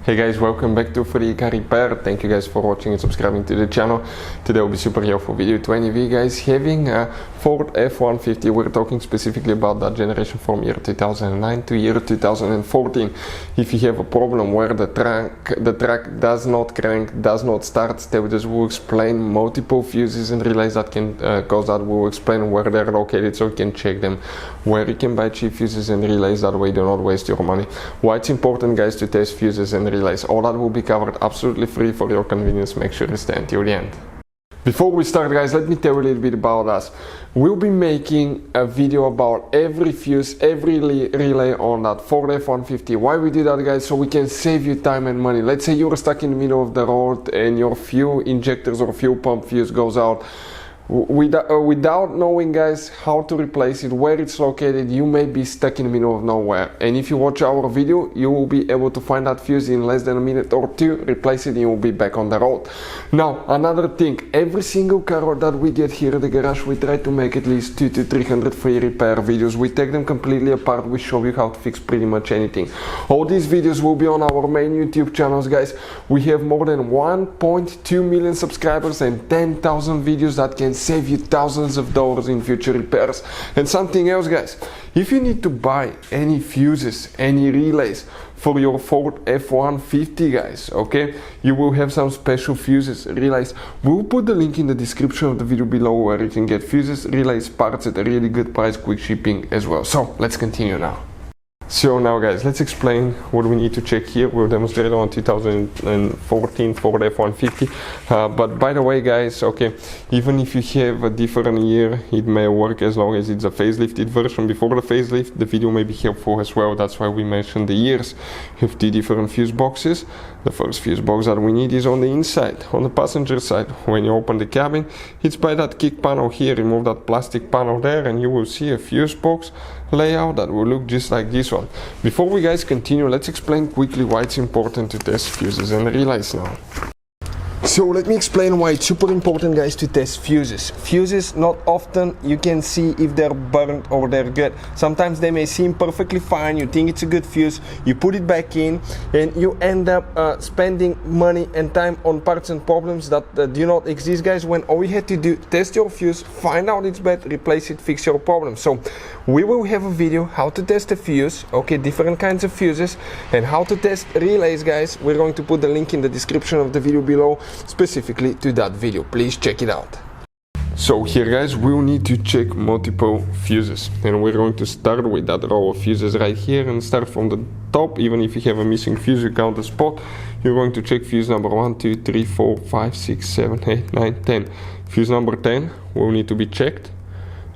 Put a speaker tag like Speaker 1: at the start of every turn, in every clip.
Speaker 1: Hey guys, welcome back to Free Car Repair. Thank you guys for watching and subscribing to the channel. Today will be super helpful video 20V guys, having a Ford F-150. We're talking specifically about that generation from year 2009 to year 2014. If you have a problem where the truck does not crank, does not start, stay with us. We'll explain multiple fuses and relays that can cause that. We'll explain where they're located so you can check them, where you can buy cheap fuses and relays, that way you do not waste your money. Why it's important guys to test fuses and relays. All that will be covered absolutely free for your convenience. Make sure you stay until the end. Before we start guys, let me tell you a little bit about us. We'll be making a video about every fuse, every relay on that Ford F-150. Why we do that guys? So we can save you time and money. Let's say you're stuck in the middle of the road and your fuel injectors or fuel pump fuse goes out. Without knowing guys how to replace it, where it's located, you may be stuck in the middle of nowhere. And if you watch our video, you will be able to find that fuse in less than a minute or two, replace it, and you will be back on the road. Now another thing, every single car that we get here at the garage, we try to make at least 200 to 300 free repair videos. We take them completely apart, we show you how to fix pretty much anything. All these videos will be on our main YouTube channels guys. We have more than 1.2 million subscribers and 10,000 videos that can save you thousands of dollars in future repairs. And something else guys, if you need to buy any fuses, any relays for your Ford F-150 guys, okay, you will have some special fuses, relays. We'll put the link in the description of the video below where you can get fuses, relays, parts at a really good price, quick shipping as well. So let's continue now. So now guys, let's explain what we need to check here. We'll demonstrate on 2014 Ford F-150. But by the way guys, okay, even if you have a different year, it may work as long as it's a facelifted version. Before the facelift, the video may be helpful as well. That's why we mentioned the years. You have two different fuse boxes. The first fuse box that we need is on the inside, on the passenger side. When you open the cabin, it's by that kick panel here. Remove that plastic panel there and you will see a fuse box layout that will look just like this one. Before we guys continue, let's explain quickly why it's important to test fuses and relays now. So let me explain why it's super important guys to test fuses. Fuses, not often you can see if they're burnt or they're good. Sometimes they may seem perfectly fine, you think it's a good fuse, you put it back in and you end up spending money and time on parts and problems that do not exist guys, when all you had to do, test your fuse, find out it's bad, replace it, fix your problem. So we will have a video how to test a fuse, okay, different kinds of fuses, and how to test relays guys. We're going to put the link in the description of the video below specifically to that video. Please check it out. So here guys, we'll need to check multiple fuses and we're going to start with that row of fuses right here and start from the top. Even if you have a missing fuse, you count the spot. You're going to check fuse number 1, 2, 3, 4, 5, 6, 7, 8, 9, 10. Fuse number 10 will need to be checked.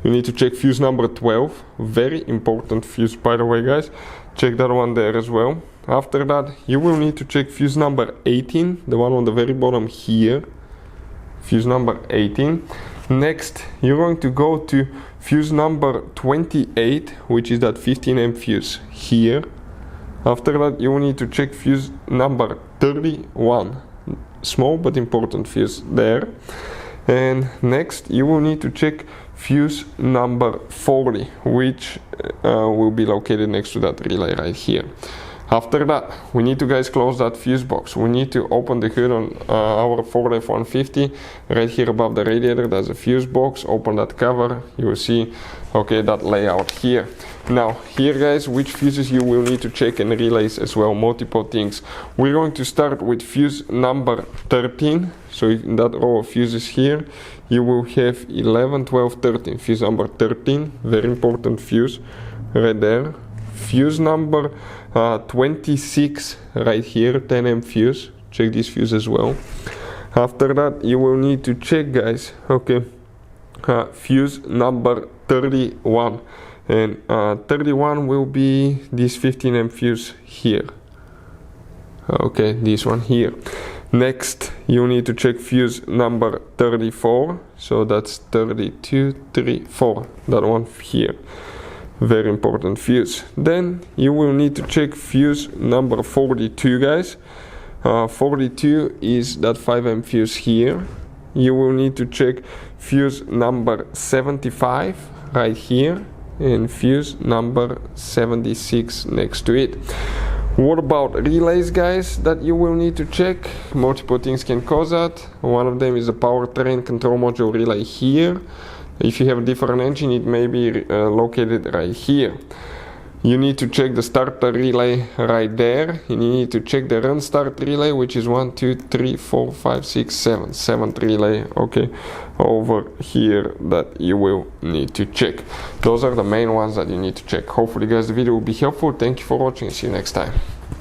Speaker 1: You need to check fuse number 12, very important fuse by the way guys. Check that one there as well. After that you will need to check fuse number 18, the one on the very bottom here, fuse number 18. Next you're going to go to fuse number 28, which is that 15 amp fuse here. After that you will need to check fuse number 31, small but important fuse there. And next you will need to check fuse number 40, which will be located next to that relay right here. After that, we need to guys close that fuse box. We need to open the hood on our Ford F-150. Right here above the radiator, there's a fuse box. Open that cover, you will see, okay, that layout here. Now, here guys, which fuses you will need to check and relays as well, multiple things. We're going to start with fuse number 13. So in that row of fuses here, you will have 11, 12, 13. Fuse number 13, very important fuse, right there. Fuse number 26 right here, 10 amp fuse. Check this fuse as well. After that you will need to check guys, okay, fuse number 31, and 31 will be this 15 amp fuse here, okay, this one here. Next you need to check fuse number 34, so that's 32, 3, 4, that one here. Very important fuse. Then you will need to check fuse number 42 guys. 42 is that 5 amp fuse here. you will need to check fuse number 75 right here and fuse number 76 next to it. What about relays, guys, that you will need to check? Multiple things can cause that. One of them is the powertrain control module relay here. If you have a different engine, it may be located right here. You need to check the starter relay right there, and you need to check the run start relay, which is 1, 2, 3, 4, 5, 6, 7. Seventh relay, okay, over here that you will need to check. Those are the main ones that you need to check. Hopefully, guys, the video will be helpful. Thank you for watching. See you next time.